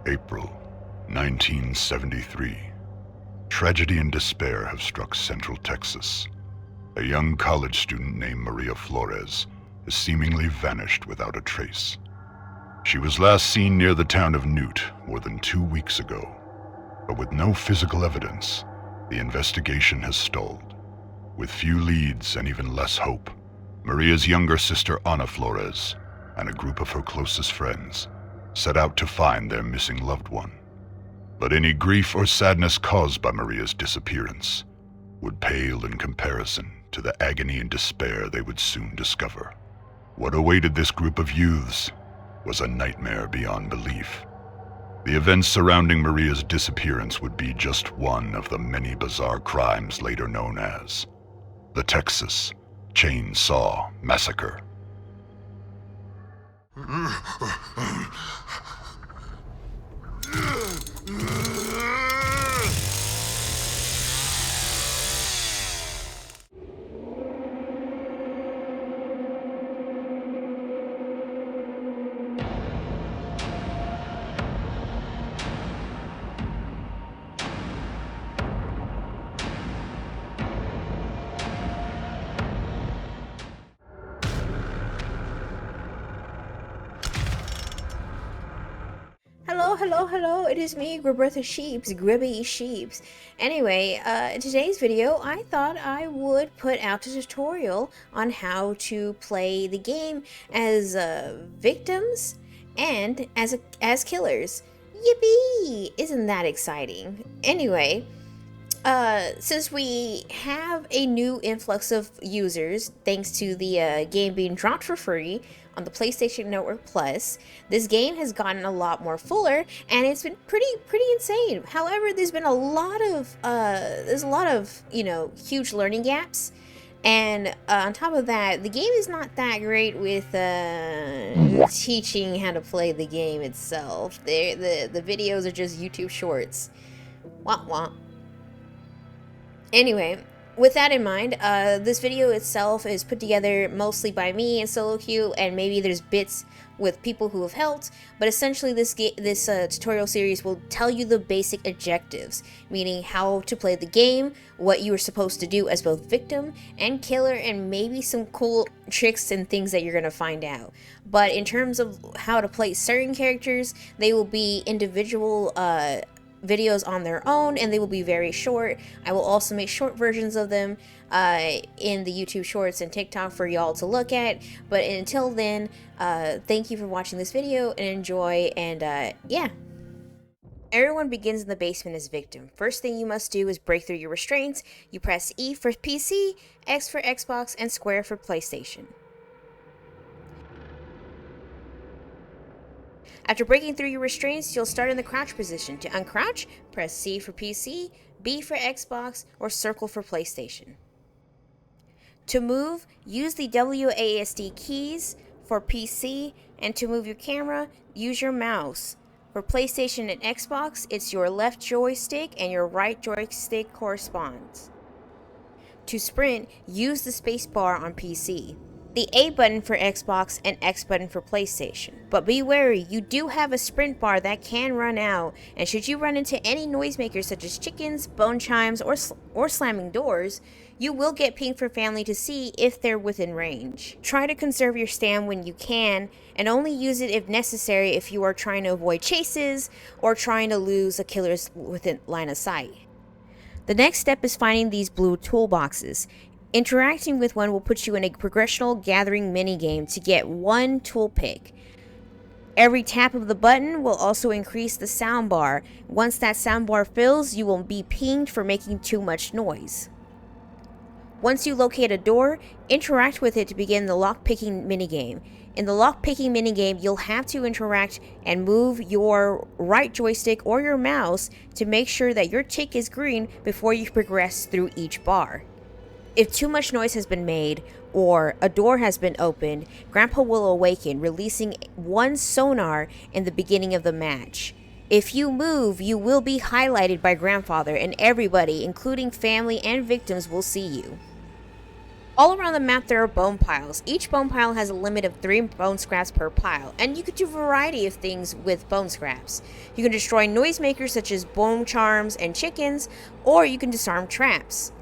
April 1973. Tragedy and despair have struck Central Texas. A young college student named Maria Flores has seemingly vanished without a trace. She was last seen near the town of Newt more than 2 weeks ago, but with no physical evidence, the investigation has stalled. With few leads and even less hope, Maria's younger sister Ana Flores and a group of her closest friends set out to find their missing loved one. But any grief or sadness caused by Maria's disappearance would pale in comparison to the agony and despair they would soon discover. What awaited this group of youths was a nightmare beyond belief. The events surrounding Maria's disappearance would be just one of the many bizarre crimes later known as the Texas Chainsaw Massacre. Hello, it is me, Gribbertha Sheeps, Gribby Sheeps. Anyway, in today's video, I thought I would put out a tutorial on how to play the game as victims and as killers. Yippee! Isn't that exciting? Anyway, since we have a new influx of users, thanks to the game being dropped for free on the PlayStation Network Plus, this game has gotten a lot more fuller, and it's been pretty insane. However, there's been a lot of huge learning gaps, and on top of that, the game is not that great with teaching how to play the game itself. The videos are just YouTube shorts. Wah wah. Anyway, with that in mind, this video itself is put together mostly by me and SoloQ, and maybe there's bits with people who have helped, but essentially this tutorial series will tell you the basic objectives, meaning how to play the game, what you are supposed to do as both victim and killer, and maybe some cool tricks and things that you're going to find out. But in terms of how to play certain characters, they will be individual videos on their own, and they will be very short. I will also make short versions of them in the YouTube Shorts and TikTok for y'all to look at. But until then, thank you for watching this video and enjoy, and yeah. Everyone begins in the basement as victim. First thing you must do is break through your restraints. You press E for PC, X for Xbox, and square for PlayStation. After breaking through your restraints, you'll start in the crouch position. To uncrouch, press C for PC, B for Xbox, or circle for PlayStation. To move, use the WASD keys for PC, and to move your camera, use your mouse. For PlayStation and Xbox, it's your left joystick and your right joystick corresponds. To sprint, use the space bar on PC. The A button for Xbox and X button for PlayStation. But be wary, you do have a sprint bar that can run out, and should you run into any noisemakers such as chickens, bone chimes, or slamming doors, you will get pinged for family to see if they're within range. Try to conserve your stam when you can, and only use it if necessary if you are trying to avoid chases or trying to lose a killer's within line of sight. The next step is finding these blue toolboxes. Interacting with one will put you in a progressional gathering minigame to get one tool pick. Every tap of the button will also increase the soundbar. Once that soundbar fills, you will be pinged for making too much noise. Once you locate a door, interact with it to begin the lockpicking minigame. In the lockpicking minigame, you'll have to interact and move your right joystick or your mouse to make sure that your tick is green before you progress through each bar. If too much noise has been made, or a door has been opened, Grandpa will awaken, releasing one sonar in the beginning of the match. If you move, you will be highlighted by Grandfather, and everybody, including family and victims, will see you. All around the map there are bone piles. Each bone pile has a limit of 3 bone scraps per pile, and you can do a variety of things with bone scraps. You can destroy noisemakers such as bone charms and chickens, or you can disarm traps.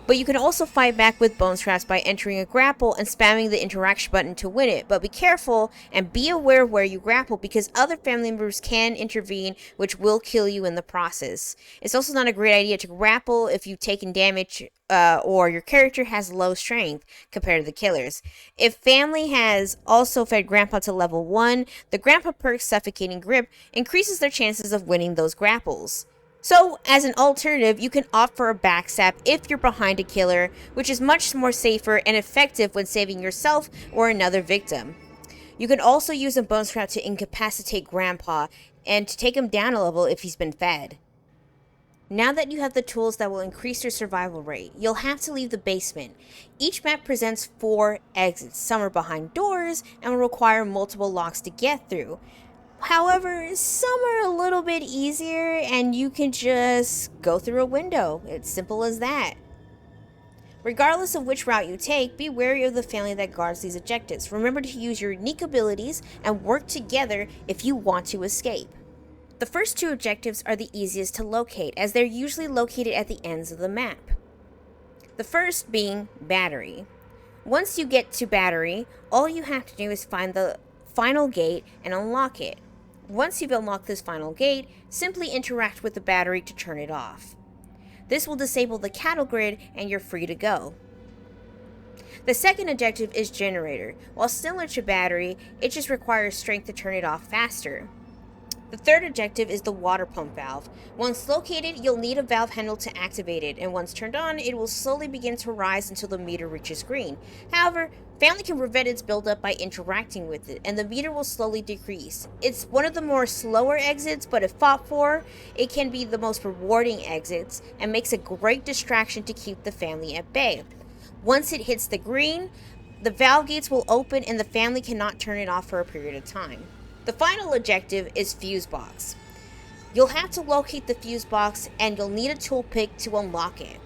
But you can also fight back with bone scraps by entering a grapple and spamming the interaction button to win it. But be careful and be aware of where you grapple, because other family members can intervene, which will kill you in the process. It's also not a great idea to grapple if you've taken damage or your character has low strength compared to the killers. If family has also fed Grandpa to level 1, the Grandpa perk Suffocating Grip increases their chances of winning those grapples. So, as an alternative, you can opt for a backstab if you're behind a killer, which is much more safer and effective when saving yourself or another victim. You can also use a bone scrap to incapacitate Grandpa and to take him down a level if he's been fed. Now that you have the tools that will increase your survival rate, you'll have to leave the basement. Each map presents 4 exits. Some are behind doors and will require multiple locks to get through. However, some are a little bit easier and you can just go through a window. It's simple as that. Regardless of which route you take, be wary of the family that guards these objectives. Remember to use your unique abilities and work together if you want to escape. The first 2 objectives are the easiest to locate, as they're usually located at the ends of the map. The first being Battery. Once you get to Battery, all you have to do is find the final gate and unlock it. Once you've unlocked this final gate, simply interact with the battery to turn it off. This will disable the cattle grid and you're free to go. The second objective is Generator. While similar to Battery, it just requires strength to turn it off faster. The third objective is the water pump valve. Once located, you'll need a valve handle to activate it, and once turned on, it will slowly begin to rise until the meter reaches green. However, family can prevent its buildup by interacting with it, and the meter will slowly decrease. It's one of the more slower exits, but if fought for, it can be the most rewarding exits, and makes a great distraction to keep the family at bay. Once it hits the green, the valve gates will open and the family cannot turn it off for a period of time. The final objective is Fusebox. You'll have to locate the Fusebox and you'll need a tool pick to unlock it.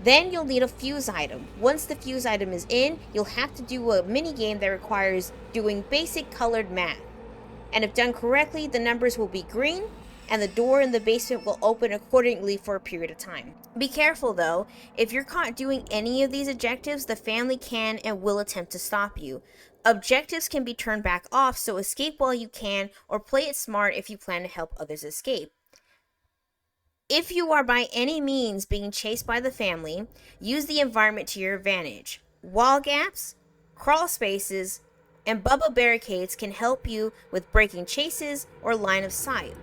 Then you'll need a fuse item. Once the fuse item is in, you'll have to do a mini game that requires doing basic colored math. And if done correctly, the numbers will be green and the door in the basement will open accordingly for a period of time. Be careful though, if you're caught doing any of these objectives, the family can and will attempt to stop you. Objectives can be turned back off, so escape while you can, or play it smart if you plan to help others escape. If you are by any means being chased by the family, use the environment to your advantage. Wall gaps, crawl spaces, and bubble barricades can help you with breaking chases or line of sight.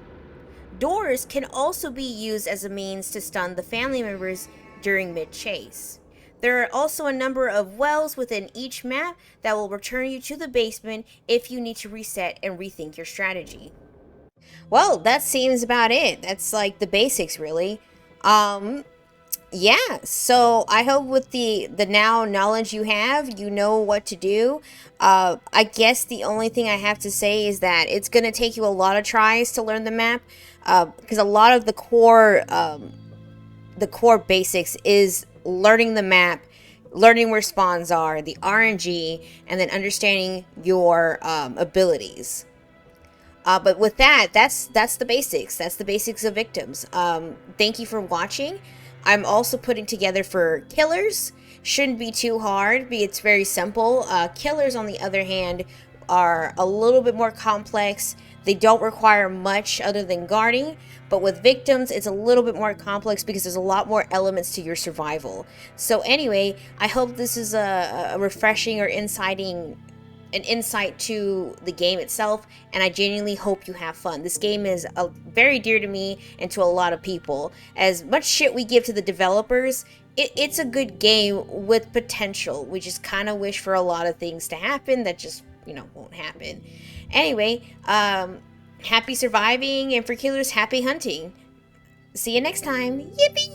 Doors can also be used as a means to stun the family members during mid-chase. There are also a number of wells within each map that will return you to the basement if you need to reset and rethink your strategy. Well, that seems about it. That's like the basics, really. Yeah, so I hope with the now knowledge you have, you know what to do. I guess the only thing I have to say is that it's going to take you a lot of tries to learn the map, because a lot of the core basics is learning the map, learning where spawns are, the RNG, and then understanding your abilities. But with that, that's the basics. That's the basics of Victims. Thank you for watching. I'm also putting together for Killers. Shouldn't be too hard, it's very simple. Killers, on the other hand, are a little bit more complex. They don't require much other than guarding. But with Victims, it's a little bit more complex because there's a lot more elements to your survival. So anyway, I hope this is a refreshing or an insight to the game itself, and I genuinely hope you have fun. This game is very dear to me and to a lot of people. As much shit we give to the developers, it's a good game with potential. We just kind of wish for a lot of things to happen that just, won't happen. Anyway, happy surviving, and for killers, happy hunting. See you next time. Yippee!